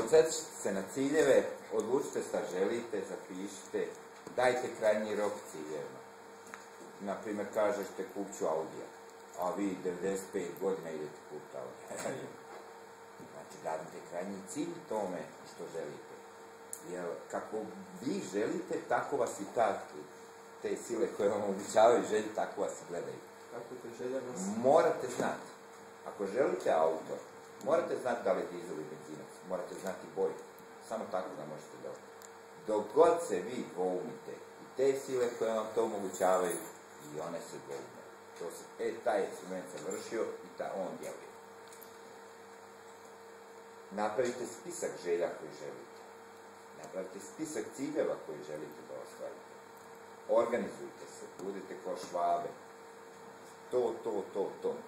koncentrišite se na ciljeve, odlučite šta želite, zapišite, dajte krajnji rok ciljevima. Naprimjer, kažete kupću Audija, a vi 95 godina idete kupiti Audija. Znači, dadite krajnji cilj tome što želite. Jer kako vi želite, tako vas i te sile koje vam običavaju želji, tako vas i gledaju. Morate znati, ako želite auto, morate znati da li je dizel ili benzinac, morate znati boju. Samo tako da možete dobiti. Dok god se vi dvoumite i te sile koje vam to omogućavaju, i one se dvoume. Taj eksperiment se vršio i on djeluje. Napravite spisak želja koji želite. Napravite spisak ciljeva koji želite da ostvarite. Organizujte se, budite ko Švabe. To.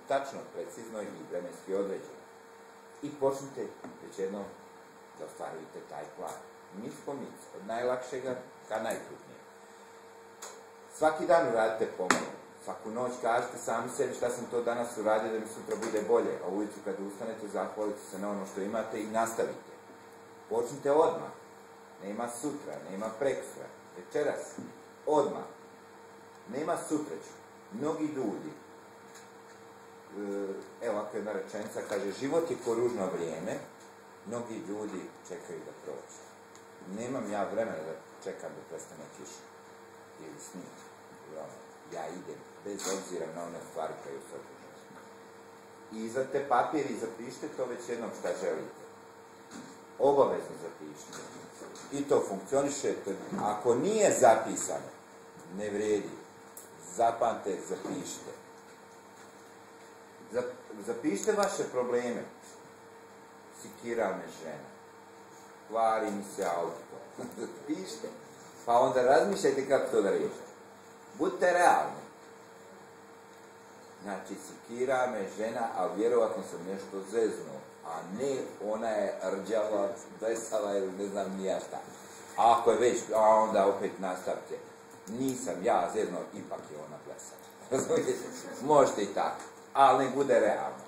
Tačno, precizno i vremenski određeno. I počnite već jednom da ostvarujete taj plan. Mic po mic, od najlakšega ka najkrupnije. Svaki dan uradite pomalo. Svaku noć kažete sami sebi šta sam to danas uradio da mi sutra bude bolje. A ujutru kad ustanete, zahvalite se na ono što imate i nastavite. Počnite odmah. Nema sutra, nema prekstra. Večeras. Odmah. Nema sutraću. Mnogi ljudi, evo ovako jedna rečenica, kaže, život je ko ružno vrijeme, mnogi ljudi čekaju da prođe. Nemam ja vremena da čekam da prestane kiša ili snijeg. Ja idem, bez obzira na one stvari koje su okružene. I izvadite papir i zapišite to već jednom šta želite. Obavezno zapišite. I to funkcioniše. Ako nije zapisano, ne vredi. Zapamte, zapišite. Zapišite vaše probleme. Sikira me žena. Kvari mi se auto. Zapišite. Pa onda razmišljajte kako to da riješite. Budite realni. Znači, sikira me žena, a vjerovatno sam nešto zeznuo. A ne, ona je rđava, blesava ili ne znam nija šta. A ako je već, a onda opet nastavite. Nisam ja zeznuo, ipak je ona blesava. Razumijete? Možete i tako. Ali nek bude realno.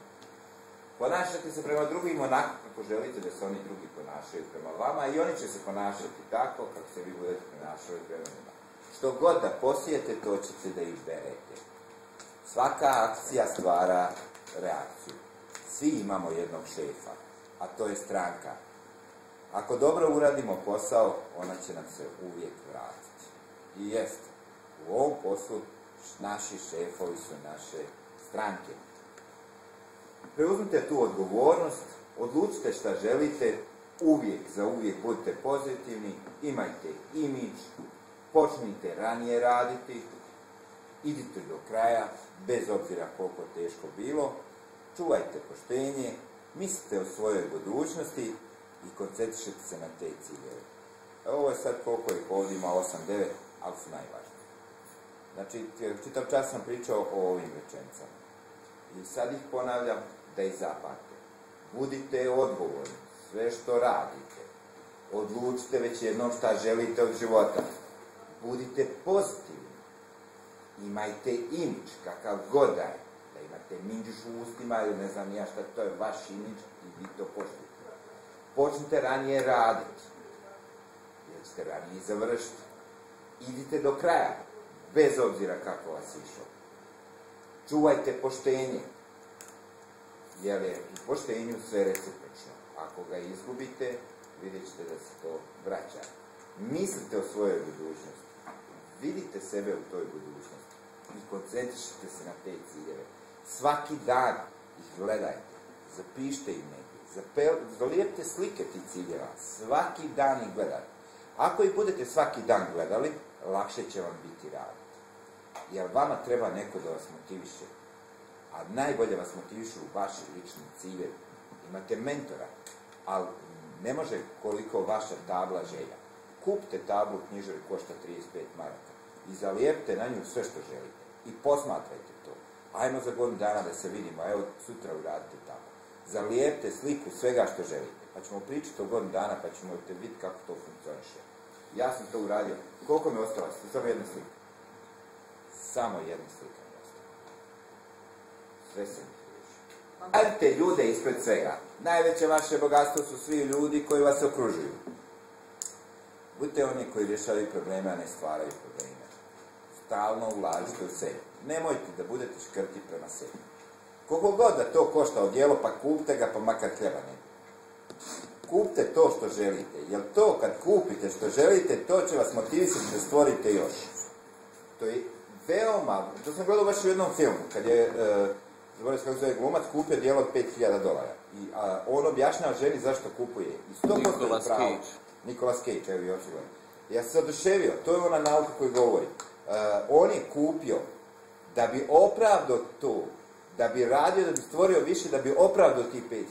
Ponašajte se prema drugim onako kako želite da se oni drugi ponašaju prema vama i oni će se ponašati tako kako se vi budete ponašali prema njima. Što god da posijete, to ćete da ih berete. Svaka akcija stvara reakciju. Svi imamo jednog šefa, a to je stranka. Ako dobro uradimo posao, ona će nam se uvijek vratiti. I jeste, u ovom poslu naši šefovi su naše stranke. Preuzmite tu odgovornost, odlučite šta želite, uvijek za uvijek budite pozitivni, imajte imidž, počnite ranije raditi, idite do kraja, bez obzira koliko teško bilo, čuvajte poštenje, mislite o svojoj budućnosti i koncentrišite se na te ciljeve. Ovo je sad koliko ih ovdje ima, 8-9, ali su najvažnije. Znači, čitav čas sam pričao o ovim rečenicama. I sad ih ponavljam da ih zapamtite. Budite odgovorni, sve što radite. Odlučite već jednom šta želite od života. Budite pozitivni. Imajte imidž, kakav god da je. Da imate minđuš u ustima ili ne znam nija šta, to je vaš imidž i vi to poštite. Počnite ranije raditi. Jer ćete ranije završiti. Idite do kraja, bez obzira kako vas išlo. Čuvajte poštenje, jer je u poštenju sve recipročno. Ako ga izgubite, vidjet ćete da se to vraća. Mislite o svojoj budućnosti. Vidite sebe u toj budućnosti i koncentrišite se na te ciljeve. Svaki dan ih gledajte, zapišite ih negdje, zalijepite slike tih ciljeva. Svaki dan ih gledajte. Ako ih budete svaki dan gledali, lakše će vam biti raditi. Jer vama treba neko da vas motiviše. A najbolje vas motivišu vaši lični ciljevi. Imate mentora, ali ne može koliko vaša tabla želja. Kupite tablu u knjižari, košta 35 maraka. I zalijepite na nju sve što želite. I posmatrajte to. Ajmo za godinu dana da se vidimo, evo sutra uradite tako. Zalijepite sliku svega što želite. Pa ćemo pričati o godinu dana, pa ćemo vidjeti kako to funkcioniše. Ja sam to uradio. Koliko mi je ostalo? Samo jedna slika. Samo jedna slika mi je ostala. Sve sam ih riješio. Stavite ljude ispred svega. Najveće vaše bogatstvo su svi ljudi koji vas okružuju. Budite oni koji rješavaju probleme, a ne stvaraju probleme. Stalno ulažite u sebi. Nemojte da budete škrti prema sebi. Koliko god da to košta odijelo, pa kupite ga, pa makar hljeba ne. Kupite to što želite, jer to kad kupite što želite, to će vas motivisati da stvorite još. To je veoma, to sam gledao baš u jednom filmu, kad je, zaboravio se kako zove glumac, kupio dijelo od $5.000. I on objašnjava ženi zašto kupuje. I 100% Nicolas Cage. Nicolas Cage, evo i očigledno. Ja sam se oduševio, to je ona nauka koju govori. On je kupio da bi opravdao to, da bi radio, da bi stvorio više, da bi opravdao tih 5.000.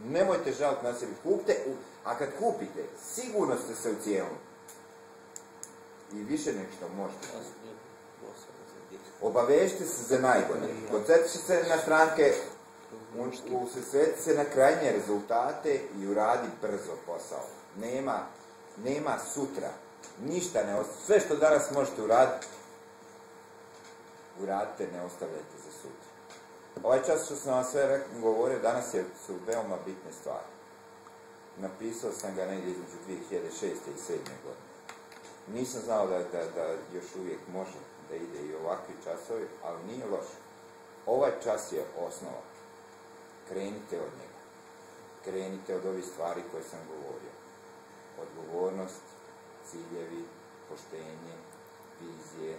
Nemojte žaliti na sebi, kupite, a kad kupite, sigurno ste se ucijelili. I više nek što možete. Obavežite se za najbolje. Koncentrišite se na stranke, usredsredite se na krajnje rezultate i uradi brzo posao. Nema sutra. Ništa ne ostavite. Sve što danas možete uraditi, uradite, ne ostavljajte za sutra. Ovaj čas što sam vam sve govorio, danas su veoma bitne stvari. Napisao sam ga negdje između 2006. i 2007. godine. Nisam znao da još uvijek može da ide i ovakvi časovi, ali nije loše. Ovaj čas je osnova. Krenite od njega. Krenite od ovih stvari koje sam govorio. Odgovornost, ciljevi, poštenje, vizije,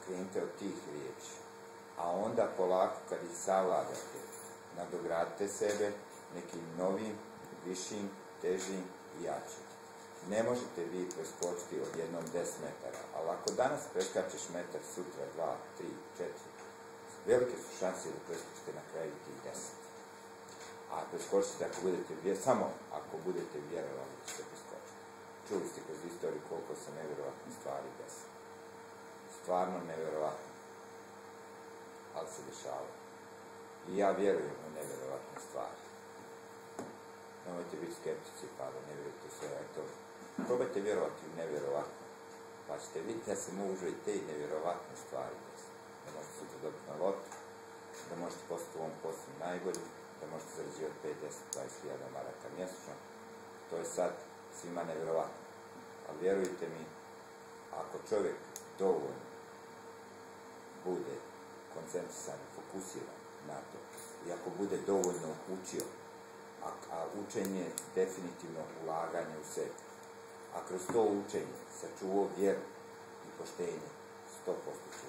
krenite od tih riječi. A onda polako kad ih savladate, nadogradite sebe nekim novim, višim, težim i jačim. Ne možete vi preskočiti od jednom 10 metara, ali ako danas preskačeš metar, sutra 2, 3, 4, velike su šanse da preskočite na kraju tih 10. A preskočite samo ako budete vjerovali da ćete preskočiti. Čuli ste kroz istoriju koliko se nevjerovatne stvari desi. Stvarno nevjerovatno. Ali se dešava. I ja vjerujem u nevjerovatne stvari. Nemojte biti skeptici pa da ne vjerujete sve. Eto, probajte vjerovati u nevjerovatno. Pa ćete vidjeti da se može i te nevjerovatne stvari desiti. Da možete sutra dobiti na lotu, da možete postati u ovom poslu najbolji, da možete zarađivati 5, 10, 20.000 maraka mjesečno. To je sad svima nevjerovatno. Ali vjerujte mi, ako čovjek dovoljno bude koncentrisan i fokusiran na to, i ako bude dovoljno učio, a učenje je definitivno ulaganje u sebe, a kroz to učenje sačuvao vjeru i poštenje, 100% će